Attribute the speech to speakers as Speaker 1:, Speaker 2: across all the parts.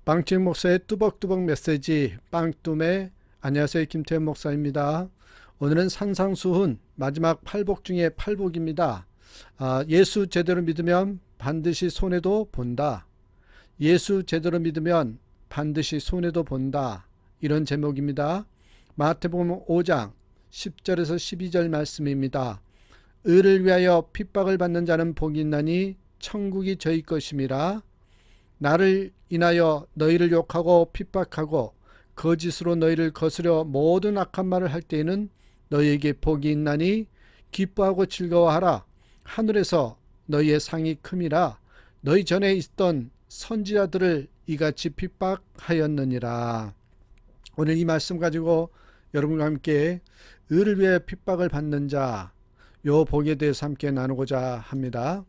Speaker 1: 빵집 목사의 뚜벅뚜벅 메시지 빵뚜매. 안녕하세요, 김태현 목사입니다. 오늘은 산상수훈 마지막 팔복 중에 팔복입니다. 예수 제대로 믿으면 반드시 손해도 본다. 예수 제대로 믿으면 반드시 손해도 본다. 이런 제목입니다. 마태복음 5장 10절에서 12절 말씀입니다. 의를 위하여 핍박을 받는 자는 복이 있나니 천국이 저희 것임이라. 나를 인하여 너희를 욕하고 핍박하고 거짓으로 너희를 거스려 모든 악한 말을 할 때에는 너희에게 복이 있나니 기뻐하고 즐거워하라. 하늘에서 너희의 상이 큼이라. 너희 전에 있던 선지자들을 이같이 핍박하였느니라. 오늘 이 말씀 가지고 여러분과 함께 의를 위해 핍박을 받는 자, 요 복에 대해서 함께 나누고자 합니다.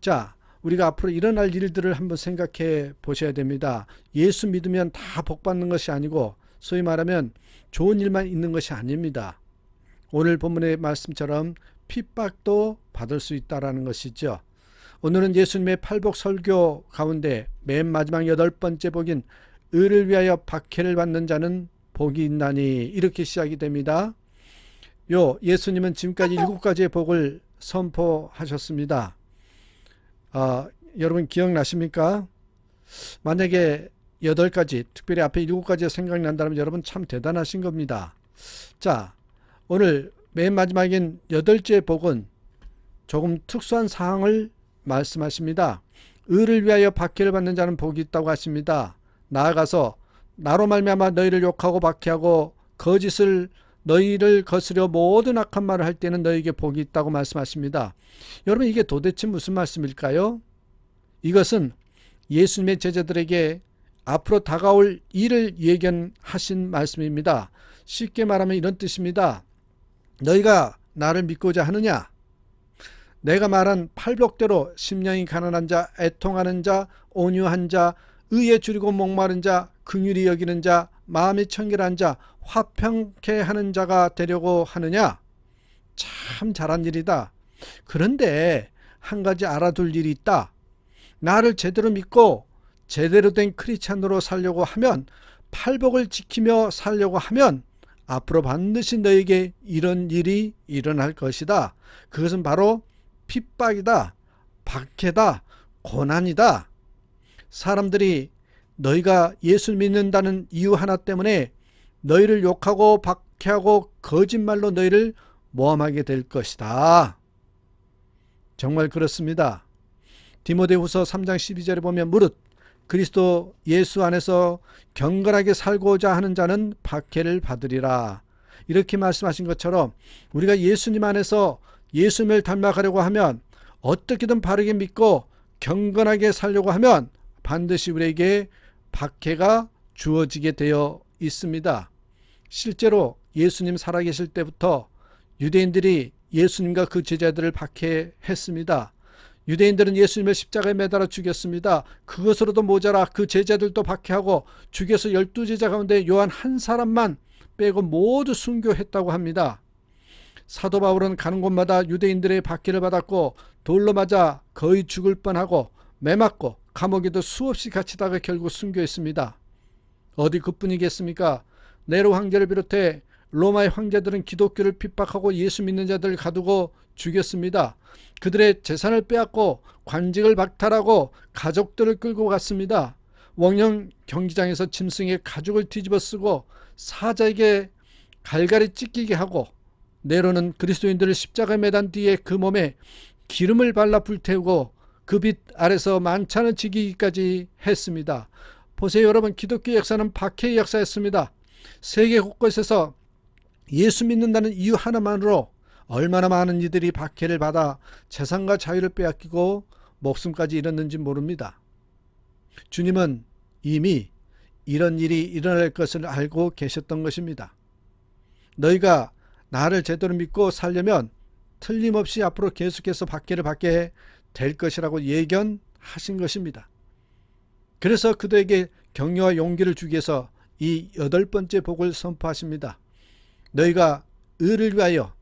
Speaker 1: 자, 우리가 앞으로 일어날 일들을 한번 생각해 보셔야 됩니다. 예수 믿으면 다 복 받는 것이 아니고 소위 말하면 좋은 일만 있는 것이 아닙니다. 오늘 본문의 말씀처럼 핍박도 받을 수 있다는 것이죠. 오늘은 예수님의 팔복 설교 가운데 맨 마지막 8번째 복인 의를 위하여 박해를 받는 자는 복이 있나니, 이렇게 시작이 됩니다. 예수님은 지금까지 7가지의 복을 선포하셨습니다. 여러분 기억나십니까? 만약에 8가지, 특별히 앞에 7가지가 생각난다면 여러분 참 대단하신 겁니다. 자, 오늘 맨 마지막인 8째 복은 조금 특수한 사항을 말씀하십니다. 의를 위하여 박해를 받는 자는 복이 있다고 하십니다. 나아가서 나로 말미암아 너희를 욕하고 박해하고 거짓을 너희를 거스려 모든 악한 말을 할 때는 너희에게 복이 있다고 말씀하십니다. 여러분, 이게 도대체 무슨 말씀일까요? 이것은 예수님의 제자들에게 앞으로 다가올 일을 예견하신 말씀입니다. 쉽게 말하면 이런 뜻입니다. 너희가 나를 믿고자 하느냐? 내가 말한 팔복대로 심령이 가난한 자, 애통하는 자, 온유한 자, 의에 줄이고 목마른 자, 긍휼히 여기는 자, 마음이 청결한 자, 화평케 하는 자가 되려고 하느냐? 참 잘한 일이다. 그런데 한 가지 알아둘 일이 있다. 나를 제대로 믿고 제대로 된 크리스찬으로 살려고 하면, 팔복을 지키며 살려고 하면 앞으로 반드시 너에게 이런 일이 일어날 것이다. 그것은 바로 핍박이다, 박해다, 고난이다. 사람들이 너희가 예수 믿는다는 이유 하나 때문에 너희를 욕하고 박해하고 거짓말로 너희를 모함하게 될 것이다. 정말 그렇습니다. 디모데후서 3장 12절에 보면 무릇 그리스도 예수 안에서 경건하게 살고자 하는 자는 박해를 받으리라. 이렇게 말씀하신 것처럼 우리가 예수님 안에서 예수님을 닮아가려고 하면, 어떻게든 바르게 믿고 경건하게 살려고 하면 반드시 우리에게 박해가 주어지게 되어 있습니다. 실제로 예수님 살아계실 때부터 유대인들이 예수님과 그 제자들을 박해했습니다. 유대인들은 예수님을 십자가에 매달아 죽였습니다. 그것으로도 모자라 그 제자들도 박해하고 죽여서 12제자 가운데 요한 한 사람만 빼고 모두 순교했다고 합니다. 사도 바울은 가는 곳마다 유대인들의 박해를 받았고 돌로 맞아 거의 죽을 뻔하고 매 맞고 감옥에도 수없이 갇히다가 결국 순교했습니다. 어디 그뿐이겠습니까? 네로 황제를 비롯해 로마의 황제들은 기독교를 핍박하고 예수 믿는 자들을 가두고 죽였습니다. 그들의 재산을 빼앗고 관직을 박탈하고 가족들을 끌고 갔습니다. 원형 경기장에서 짐승의 가죽을 뒤집어 쓰고 사자에게 갈갈이 찢기게 하고, 네로는 그리스도인들을 십자가에 매단 뒤에 그 몸에 기름을 발라 불태우고 그 빛 아래서 만찬을 지키기까지 했습니다. 보세요, 여러분, 기독교 역사는 박해의 역사였습니다. 세계 곳곳에서 예수 믿는다는 이유 하나만으로 얼마나 많은 이들이 박해를 받아 재산과 자유를 빼앗기고 목숨까지 잃었는지 모릅니다. 주님은 이미 이런 일이 일어날 것을 알고 계셨던 것입니다. 너희가 나를 제대로 믿고 살려면 틀림없이 앞으로 계속해서 박해를 받게 될 것이라고 예견하신 것입니다. 그래서 그들에게 격려와 용기를 주기 위해서 이 8번째 복을 선포하십니다. 너희가 의를 위하여,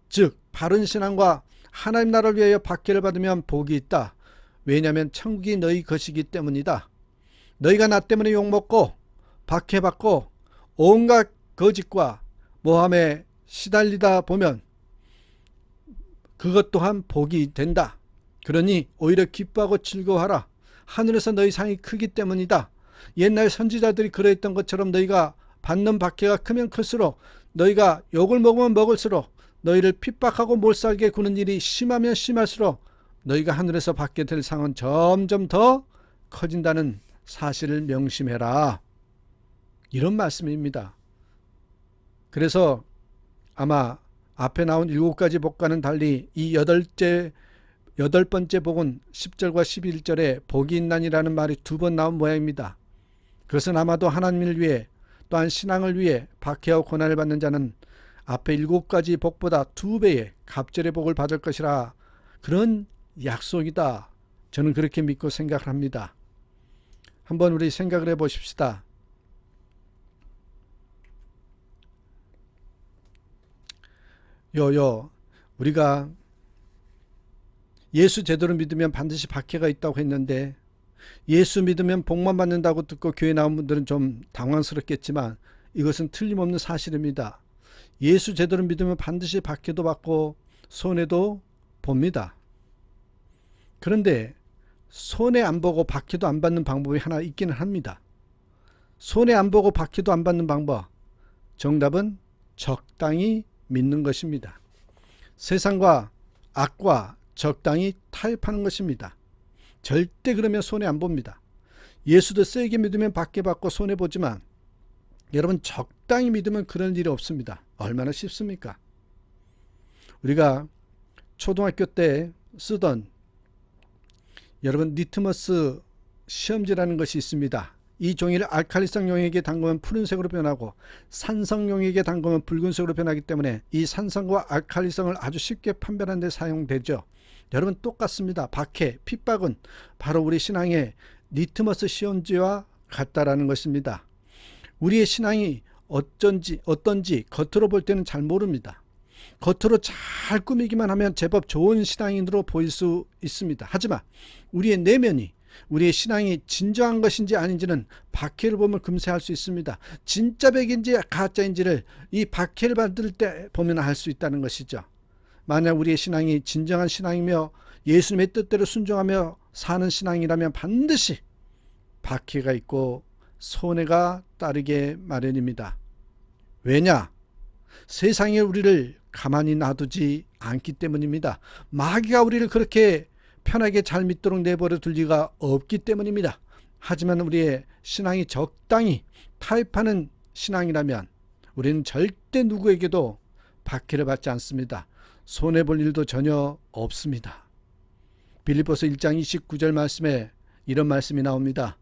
Speaker 1: 즉 바른 신앙과 하나님 나라를 위하여 박해를 받으면 복이 있다. 왜냐하면 천국이 너희 것이기 때문이다. 너희가 나 때문에 욕먹고 박해받고 온갖 거짓과 모함에 시달리다 보면 그것 또한 복이 된다. 그러니 오히려 기뻐하고 즐거워하라. 하늘에서 너희 상이 크기 때문이다. 옛날 선지자들이 그러했던 것처럼 너희가 받는 박해가 크면 클수록, 너희가 욕을 먹으면 먹을수록, 너희를 핍박하고 몰살게 구는 일이 심하면 심할수록 너희가 하늘에서 받게 될 상은 점점 더 커진다는 사실을 명심해라. 이런 말씀입니다. 그래서 아마 앞에 나온 7가지 복과는 달리 이 여덟 번째 복은 10절과 11절에 복이 있나니라는 말이 2번 나온 모양입니다. 그것은 아마도 하나님을 위해 또한 신앙을 위해 박해하고 고난을 받는 자는 앞에 7가지 복보다 2배의 갑절의 복을 받을 것이라, 그런 약속이다. 저는 그렇게 믿고 생각을 합니다. 한번 우리 생각을 해보십시다. 우리가 예수 제대로 믿으면 반드시 박해가 있다고 했는데, 예수 믿으면 복만 받는다고 듣고 교회 나온 분들은 좀 당황스럽겠지만 이것은 틀림없는 사실입니다. 예수 제대로 믿으면 반드시 박해도 받고 손해도 봅니다. 그런데 손해 안 보고 박해도 안 받는 방법이 하나 있기는 합니다. 손해 안 보고 박해도 안 받는 방법, 정답은 적당히 믿는 것입니다. 세상과 악과 적당히 타협하는 것입니다. 절대 그러면 손해 안 봅니다. 예수도 세게 믿으면 박해받고 손해보지만 여러분, 적당히 믿으면 그런 일이 없습니다. 얼마나 쉽습니까? 우리가 초등학교 때 쓰던 여러분 리트머스 시험지라는 것이 있습니다. 이 종이를 알칼리성 용액에 담그면 푸른색으로 변하고 산성 용액에 담그면 붉은색으로 변하기 때문에 이 산성과 알칼리성을 아주 쉽게 판별하는 데 사용되죠. 여러분, 똑같습니다. 박해, 핍박은 바로 우리 신앙의 리트머스 시험지와 같다라는 것입니다. 우리의 신앙이 어떤지 겉으로 볼 때는 잘 모릅니다. 겉으로 잘 꾸미기만 하면 제법 좋은 신앙인으로 보일 수 있습니다. 하지만 우리의 내면이, 우리의 신앙이 진정한 것인지 아닌지는 박해를 보면 금세 알 수 있습니다. 진짜 백인지 가짜인지를 이 박해를 받을 때 보면 알 수 있다는 것이죠. 만약 우리의 신앙이 진정한 신앙이며 예수님의 뜻대로 순종하며 사는 신앙이라면 반드시 박해가 있고 손해가 따르게 마련입니다. 왜냐? 세상에 우리를 가만히 놔두지 않기 때문입니다. 마귀가 우리를 그렇게 편하게 잘 믿도록 내버려 둘 리가 없기 때문입니다. 하지만 우리의 신앙이 적당히 타협하는 신앙이라면 우리는 절대 누구에게도 박해를 받지 않습니다. 손해볼 일도 전혀 없습니다. 빌립보서 1장 29절 말씀에 이런 말씀이 나옵니다.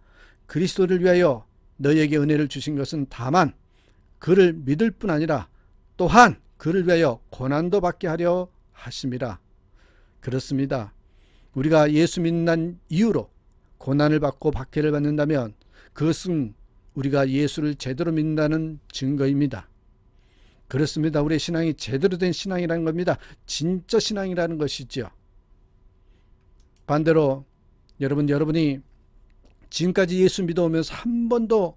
Speaker 1: 그리스도를 위하여 너희에게 은혜를 주신 것은 다만 그를 믿을 뿐 아니라 또한 그를 위하여 고난도 받게 하려 하심이라. 그렇습니다. 우리가 예수 믿는 이유로 고난을 받고 박해를 받는다면 그것은 우리가 예수를 제대로 믿는다는 증거입니다. 그렇습니다. 우리의 신앙이 제대로 된 신앙이라는 겁니다. 진짜 신앙이라는 것이죠. 반대로 여러분이 지금까지 예수 믿어오면서 한 번도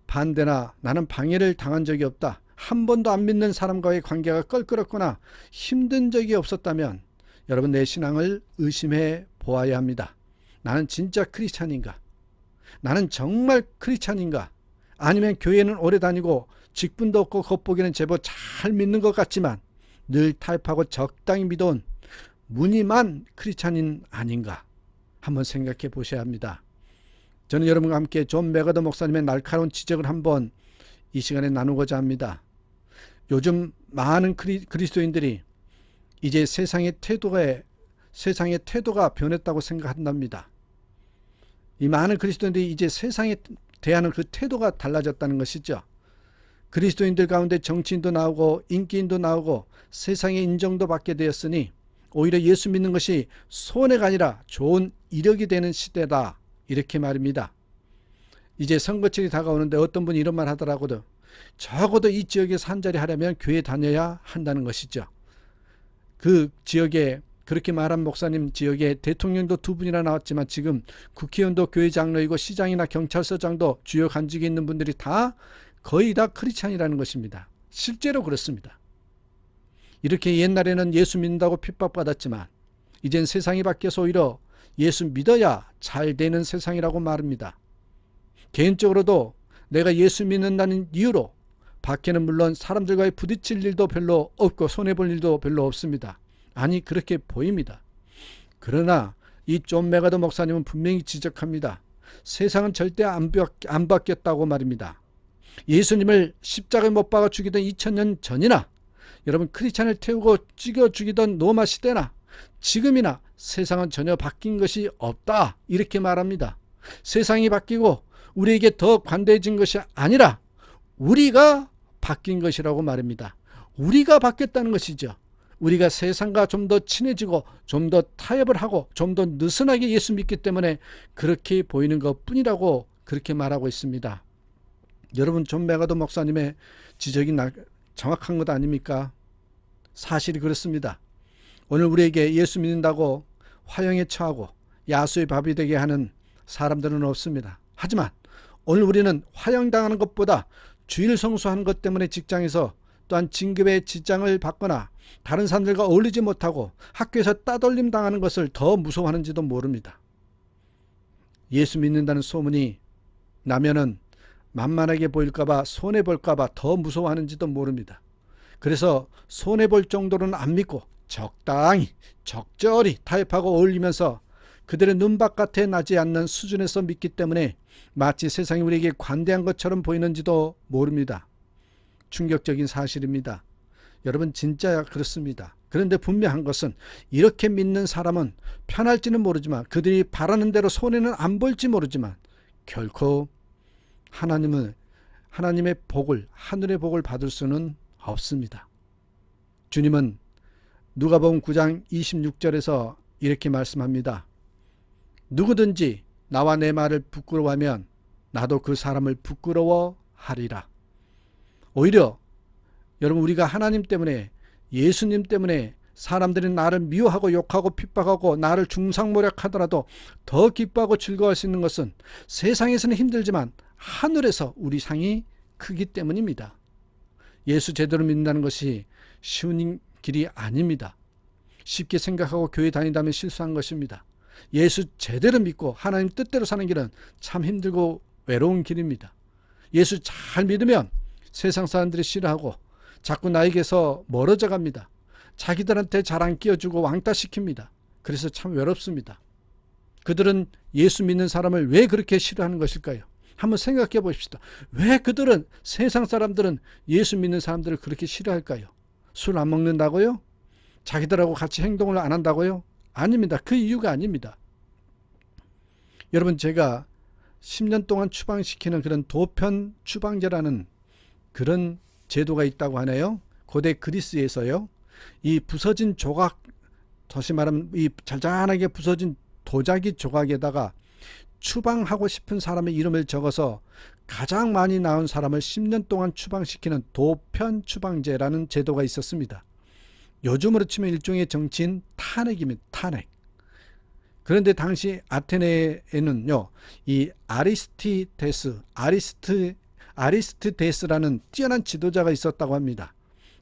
Speaker 1: 반대나 나는 방해를 당한 적이 없다, 한 번도 안 믿는 사람과의 관계가 껄끄럽거나 힘든 적이 없었다면 여러분, 내 신앙을 의심해 보아야 합니다. 나는 진짜 크리스찬인가? 나는 정말 크리스찬인가? 아니면 교회는 오래 다니고 직분도 없고 겉보기는 제법 잘 믿는 것 같지만 늘 타협하고 적당히 믿어온 무늬만 크리스찬인 아닌가? 한번 생각해 보셔야 합니다. 저는 여러분과 함께 존 맥어더 목사님의 날카로운 지적을 한번 이 시간에 나누고자 합니다. 요즘 많은 그리스도인들이 이제 세상의 태도가 변했다고 생각한답니다. 이 많은 그리스도인들이 이제 세상에 대하는 그 태도가 달라졌다는 것이죠. 그리스도인들 가운데 정치인도 나오고 인기인도 나오고 세상의 인정도 받게 되었으니 오히려 예수 믿는 것이 손해가 아니라 좋은 이력이 되는 시대다, 이렇게 말입니다. 이제 선거철이 다가오는데 어떤 분이 이런 말 하더라고요. 적어도 이 지역에서 한 자리 하려면 교회 다녀야 한다는 것이죠. 그 지역에 그렇게 말한 목사님 지역에 대통령도 두 분이나 나왔지만 지금 국회의원도 교회 장로이고 시장이나 경찰서장도 주요 관직에 있는 분들이 다 거의 다 크리스찬이라는 것입니다. 실제로 그렇습니다. 이렇게 옛날에는 예수 믿는다고 핍박받았지만 이젠 세상이 바뀌어서 오히려 예수 믿어야 잘 되는 세상이라고 말합니다. 개인적으로도 내가 예수 믿는다는 이유로 밖에는 물론 사람들과의 부딪힐 일도 별로 없고 손해볼 일도 별로 없습니다. 아니 그렇게 보입니다. 그러나 이 존 메가더 목사님은 분명히 지적합니다. 세상은 절대 안 바뀌었다고 말입니다. 예수님을 십자가에 못 박아 죽이던 2000년 전이나 여러분 크리스찬을 태우고 찍어 죽이던 로마 시대나 지금이나 세상은 전혀 바뀐 것이 없다 이렇게 말합니다. 세상이 바뀌고 우리에게 더 관대해진 것이 아니라 우리가 바뀐 것이라고 말합니다. 우리가 바뀌었다는 것이죠. 우리가 세상과 좀 더 친해지고 좀 더 타협을 하고 좀 더 느슨하게 예수 믿기 때문에 그렇게 보이는 것뿐이라고 그렇게 말하고 있습니다. 여러분 존 메가더 목사님의 지적이 정확한 것 아닙니까? 사실이 그렇습니다. 오늘 우리에게 예수 믿는다고 화형에 처하고 야수의 밥이 되게 하는 사람들은 없습니다. 하지만 오늘 우리는 화형당하는 것보다 주일 성수하는 것 때문에 직장에서 또한 진급에 지장을 받거나 다른 사람들과 어울리지 못하고 학교에서 따돌림 당하는 것을 더 무서워하는지도 모릅니다. 예수 믿는다는 소문이 나면은 만만하게 보일까봐 손해볼까봐 더 무서워하는지도 모릅니다. 그래서 손해볼 정도로는 안 믿고 적당히 적절히 타협하고 어울리면서 그들의 눈바깥에 나지 않는 수준에서 믿기 때문에 마치 세상이 우리에게 관대한 것처럼 보이는지도 모릅니다. 충격적인 사실입니다. 여러분 진짜 그렇습니다. 그런데 분명한 것은 이렇게 믿는 사람은 편할지는 모르지만 그들이 바라는 대로 손해는 안 볼지 모르지만 결코 하나님의 복을 하늘의 복을 받을 수는 없습니다. 주님은 누가복음 9장 26절에서 이렇게 말씀합니다. 누구든지 나와 내 말을 부끄러워하면 나도 그 사람을 부끄러워하리라. 오히려 여러분 우리가 하나님 때문에 예수님 때문에 사람들이 나를 미워하고 욕하고 핍박하고 나를 중상모략하더라도 더 기뻐하고 즐거워할 수 있는 것은 세상에서는 힘들지만 하늘에서 우리 상이 크기 때문입니다. 예수 제대로 믿는다는 것이 쉬운 길이 아닙니다. 쉽게 생각하고 교회 다닌다면 실수한 것입니다. 예수 제대로 믿고 하나님 뜻대로 사는 길은 참 힘들고 외로운 길입니다. 예수 잘 믿으면 세상 사람들이 싫어하고 자꾸 나에게서 멀어져 갑니다. 자기들한테 잘 안 끼워주고 왕따시킵니다. 그래서 참 외롭습니다. 그들은 예수 믿는 사람을 왜 그렇게 싫어하는 것일까요? 한번 생각해 보십시다. 왜 그들은 세상 사람들은 예수 믿는 사람들을 그렇게 싫어할까요? 술 안 먹는다고요? 자기들하고 같이 행동을 안 한다고요? 아닙니다. 그 이유가 아닙니다. 여러분 제가 10년 동안 추방시키는 그런 도편 추방제라는 그런 제도가 있다고 하네요. 고대 그리스에서요. 이 부서진 조각, 다시 말하면 이 잔잔하게 부서진 도자기 조각에다가 추방하고 싶은 사람의 이름을 적어서 가장 많이 나온 사람을 10년 동안 추방시키는 도편 추방제라는 제도가 있었습니다. 요즘으로 치면 일종의 정치인 탄핵입니다. 탄핵. 그런데 당시 아테네에는요, 이 아리스트데스라는 뛰어난 지도자가 있었다고 합니다.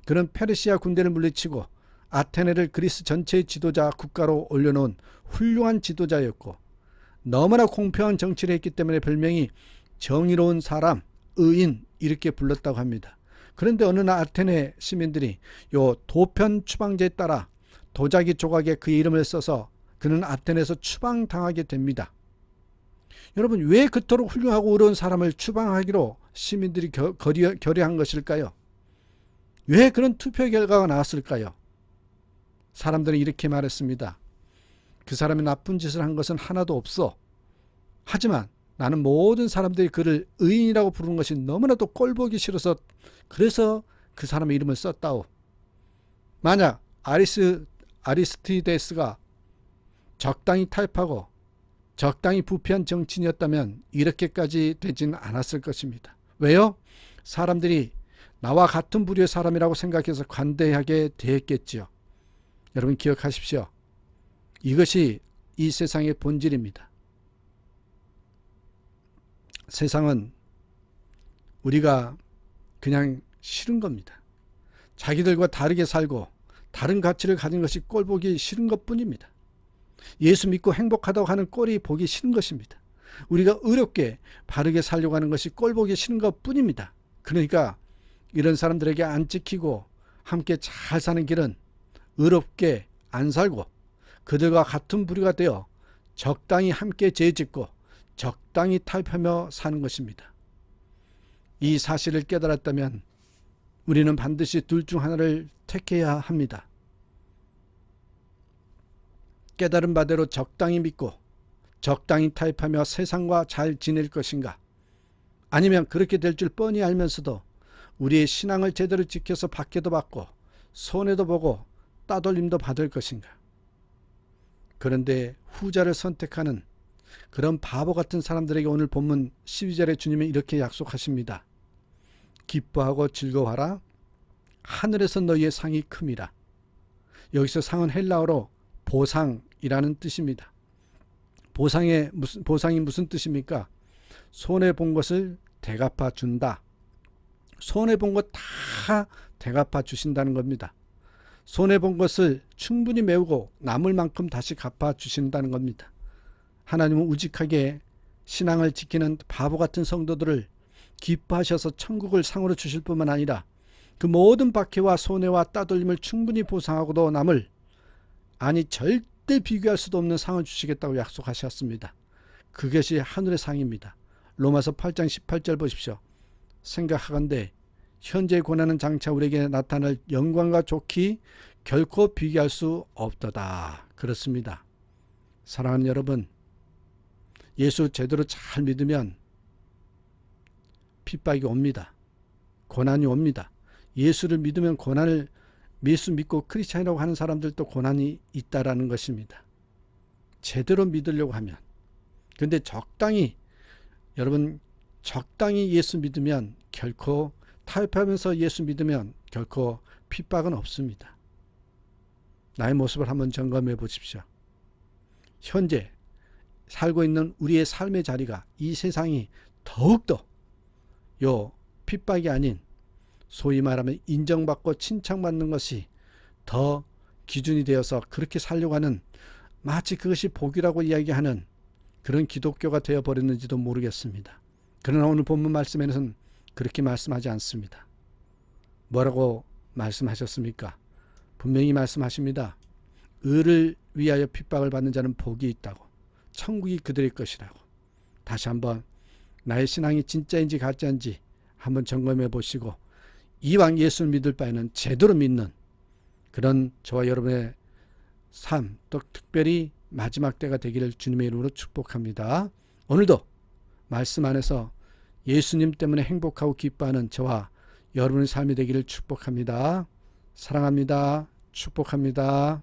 Speaker 1: 그는 페르시아 군대를 물리치고 아테네를 그리스 전체의 지도자 국가로 올려놓은 훌륭한 지도자였고 너무나 공평한 정치를 했기 때문에 별명이 정의로운 사람, 의인 이렇게 불렀다고 합니다. 그런데 어느 날 아테네 시민들이 요 도편 추방제에 따라 도자기 조각에 그의 이름을 써서 그는 아테네에서 추방당하게 됩니다. 여러분 왜 그토록 훌륭하고 어려운 사람을 추방하기로 시민들이 결의한 것일까요? 왜 그런 투표 결과가 나왔을까요? 사람들은 이렇게 말했습니다. 그 사람이 나쁜 짓을 한 것은 하나도 없어. 하지만 나는 모든 사람들이 그를 의인이라고 부르는 것이 너무나도 꼴보기 싫어서 그래서 그 사람의 이름을 썼다오. 만약 아리스티데스가 적당히 타협하고 적당히 부패한 정치인이었다면 이렇게까지 되지는 않았을 것입니다. 왜요? 사람들이 나와 같은 부류의 사람이라고 생각해서 관대하게 대했겠지요. 여러분 기억하십시오. 이것이 이 세상의 본질입니다. 세상은 우리가 그냥 싫은 겁니다. 자기들과 다르게 살고 다른 가치를 가진 것이 꼴보기 싫은 것뿐입니다. 예수 믿고 행복하다고 하는 꼴이 보기 싫은 것입니다. 우리가 의롭게 바르게 살려고 하는 것이 꼴보기 싫은 것뿐입니다. 그러니까 이런 사람들에게 안 찍히고 함께 잘 사는 길은 의롭게 안 살고 그들과 같은 부류가 되어 적당히 함께 죄짓고 적당히 타협하며 사는 것입니다. 이 사실을 깨달았다면 우리는 반드시 둘 중 하나를 택해야 합니다. 깨달은 바대로 적당히 믿고 적당히 타협하며 세상과 잘 지낼 것인가? 아니면 그렇게 될 줄 뻔히 알면서도 우리의 신앙을 제대로 지켜서 박해도 받고 손해도 보고 따돌림도 받을 것인가? 그런데 후자를 선택하는 그런 바보 같은 사람들에게 오늘 본문 12절에 주님은 이렇게 약속하십니다. 기뻐하고 즐거워하라. 하늘에서 너희의 상이 큼이라. 여기서 상은 헬라어로 보상이라는 뜻입니다. 보상이 무슨 뜻입니까? 손해본 것을 대갚아 준다. 손해본 것 다 대갚아 주신다는 겁니다. 손해본 것을 충분히 메우고 남을 만큼 다시 갚아 주신다는 겁니다. 하나님은 우직하게 신앙을 지키는 바보 같은 성도들을 기뻐하셔서 천국을 상으로 주실 뿐만 아니라 그 모든 박해와 손해와 따돌림을 충분히 보상하고도 남을 절대 비교할 수도 없는 상을 주시겠다고 약속하셨습니다. 그것이 하늘의 상입니다. 로마서 8장 18절 보십시오. 생각하건대 현재의 고난은 장차 우리에게 나타날 영광과 좋기 결코 비교할 수 없도다. 그렇습니다. 사랑하는 여러분, 예수 제대로 잘 믿으면 핍박이 옵니다. 고난이 옵니다. 예수를 믿으면 예수 믿고 크리스찬이라고 하는 사람들도 고난이 있다라는 것입니다. 제대로 믿으려고 하면. 근데 여러분 적당히 예수 믿으면 결코 타협하면서 예수 믿으면 결코 핍박은 없습니다. 나의 모습을 한번 점검해 보십시오. 현재 살고 있는 우리의 삶의 자리가 이 세상이 더욱더 핍박이 아닌 소위 말하면 인정받고 칭찬받는 것이 더 기준이 되어서 그렇게 살려고 하는 마치 그것이 복이라고 이야기하는 그런 기독교가 되어버렸는지도 모르겠습니다. 그러나 오늘 본문 말씀에는 그렇게 말씀하지 않습니다. 뭐라고 말씀하셨습니까? 분명히 말씀하십니다. 의를 위하여 핍박을 받는 자는 복이 있다고. 천국이 그들의 것이라고. 다시 한번 나의 신앙이 진짜인지 가짜인지 한번 점검해 보시고 이왕 예수를 믿을 바에는 제대로 믿는 그런 저와 여러분의 삶, 또 특별히 마지막 때가 되기를 주님의 이름으로 축복합니다. 오늘도 말씀 안에서 예수님 때문에 행복하고 기뻐하는 저와 여러분의 삶이 되기를 축복합니다. 사랑합니다. 축복합니다.